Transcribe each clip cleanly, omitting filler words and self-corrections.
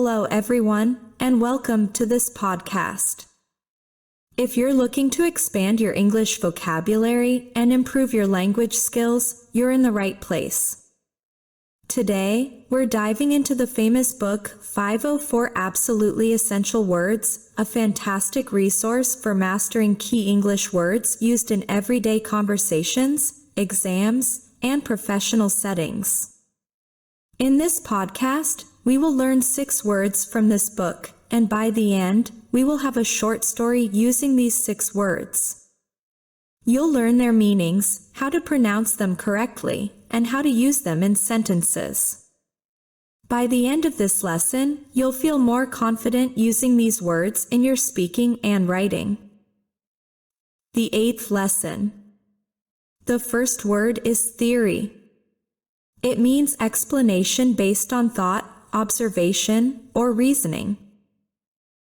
Hello everyone, and welcome to this podcast. If you're looking to expand your English vocabulary and improve your language skills, you're in the right place. Today, we're diving into the famous book 504 Absolutely Essential Words, a fantastic resource for mastering key English words used in everyday conversations, exams, and professional settings. In this podcast, we will learn 6 words from this book, and by the end, we will have a short story using these 6 words. You'll learn their meanings, how to pronounce them correctly, and how to use them in sentences. By the end of this lesson, you'll feel more confident using these words in your speaking and writing. The 8th lesson. The first word is theory. It means explanation based on thought, observation, or reasoning.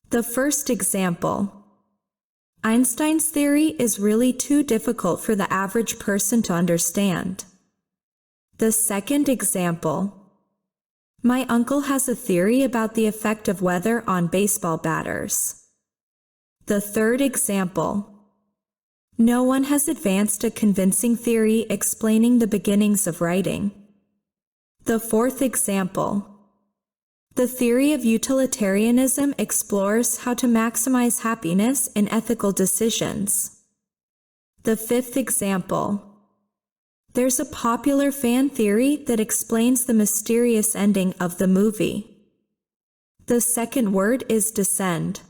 The first example. Einstein's theory is really too difficult for the average person to understand. The second example. My uncle has a theory about the effect of weather on baseball batters. The third example. No one has advanced a convincing theory explaining the beginnings of writing. The fourth example. The theory of utilitarianism explores how to maximize happiness in ethical decisions. The fifth example. There's a popular fan theory that explains the mysterious ending of the movie. The second word is descend.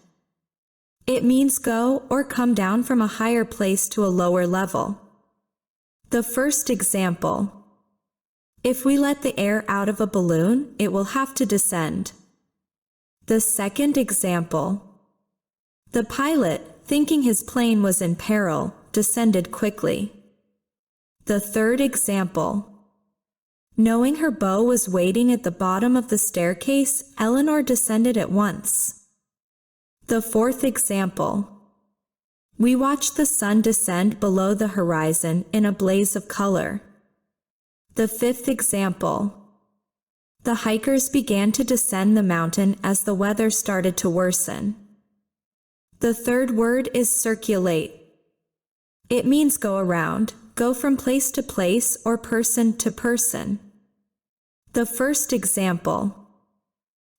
It means go or come down from a higher place to a lower level. The first example. If we let the air out of a balloon, it will have to descend. The second example. The pilot, thinking his plane was in peril, descended quickly. The third example. Knowing her beau was waiting at the bottom of the staircase, Eleanor descended at once. The fourth example. We watched the sun descend below the horizon in a blaze of color. The fifth example. The hikers began to descend the mountain as the weather started to worsen. The third word is circulate. It means go around, go from place to place or person to person. The first example.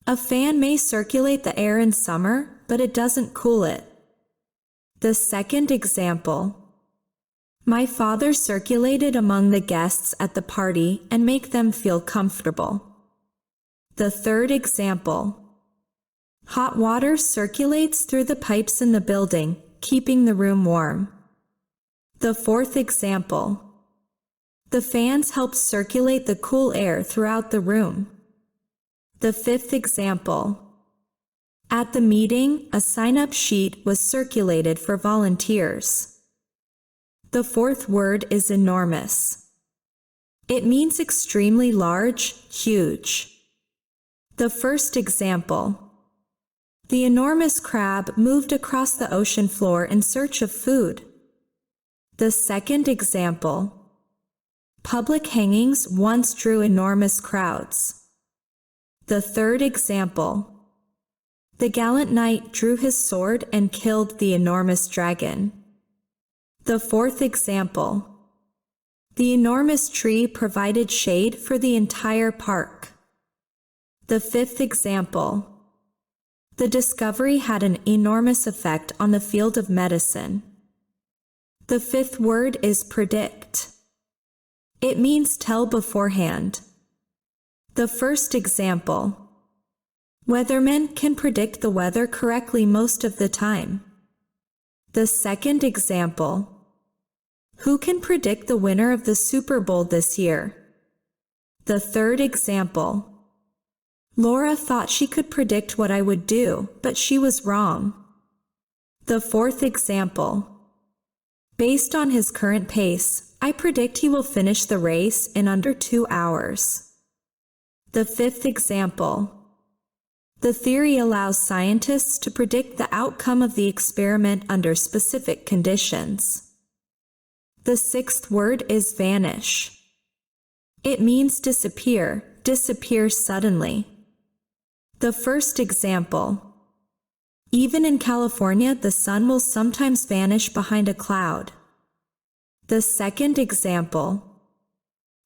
A fan may circulate the air in summer, but it doesn't cool it. The second example. My father circulated among the guests at the party and make them feel comfortable. The third example. Hot water circulates through the pipes in the building, keeping the room warm. The fourth example. The fans help circulate the cool air throughout the room. The fifth example. At the meeting, a sign-up sheet was circulated for volunteers. The fourth word is enormous. It means extremely large, huge. The first example. The enormous crab moved across the ocean floor in search of food. The second example. Public hangings once drew enormous crowds. The third example. The gallant knight drew his sword and killed the enormous dragon. The fourth example. The enormous tree provided shade for the entire park. The fifth example. The discovery had an enormous effect on the field of medicine. The fifth word is predict. It means tell beforehand. The first example. Weathermen can predict the weather correctly most of the time. The second example. Who can predict the winner of the Super Bowl this year? The third example. Laura thought she could predict what I would do, but she was wrong. The fourth example. Based on his current pace, I predict he will finish the race in under 2 hours. The fifth example. The theory allows scientists to predict the outcome of the experiment under specific conditions. The sixth word is vanish. It means disappear, disappear suddenly. The first example. Even in California, the sun will sometimes vanish behind a cloud. The second example.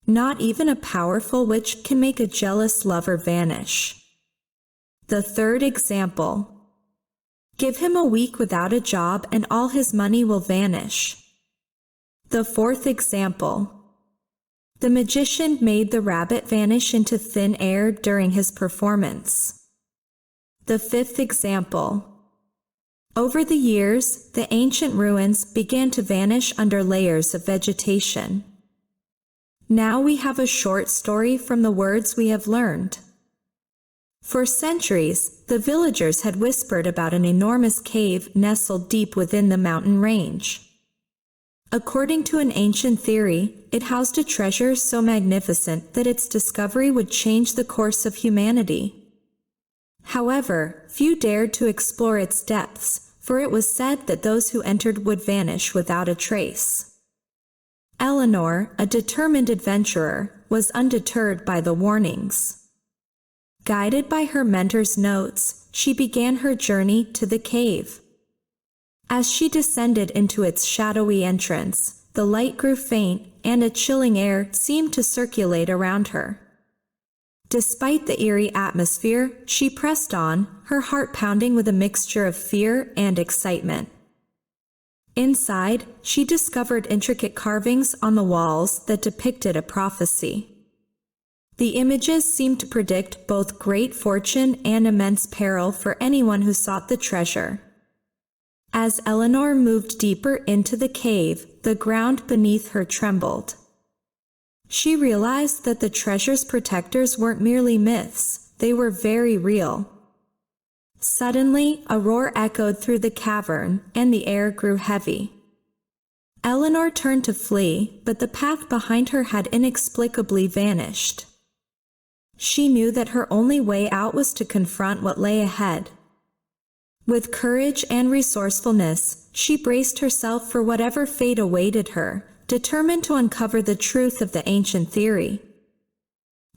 Not even a powerful witch can make a jealous lover vanish. The third example. Give him a week without a job and all his money will vanish. The fourth example. The magician made the rabbit vanish into thin air during his performance. The fifth example. Over the years, the ancient ruins began to vanish under layers of vegetation. Now we have a short story from the words we have learned. For centuries, the villagers had whispered about an enormous cave nestled deep within the mountain range. According to an ancient theory, it housed a treasure so magnificent that its discovery would change the course of humanity. However, few dared to explore its depths, for it was said that those who entered would vanish without a trace. Eleanor, a determined adventurer, was undeterred by the warnings. Guided by her mentor's notes, she began her journey to the cave. As she descended into its shadowy entrance, the light grew faint and a chilling air seemed to circulate around her. Despite the eerie atmosphere, she pressed on, her heart pounding with a mixture of fear and excitement. Inside, she discovered intricate carvings on the walls that depicted a prophecy. The images seemed to predict both great fortune and immense peril for anyone who sought the treasure. As Eleanor moved deeper into the cave, the ground beneath her trembled. She realized that the treasure's protectors weren't merely myths, they were very real. Suddenly, a roar echoed through the cavern, and the air grew heavy. Eleanor turned to flee, but the path behind her had inexplicably vanished. She knew that her only way out was to confront what lay ahead. With courage and resourcefulness, she braced herself for whatever fate awaited her, determined to uncover the truth of the ancient theory.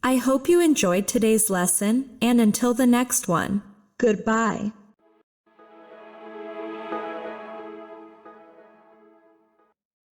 I hope you enjoyed today's lesson, and until the next one, goodbye.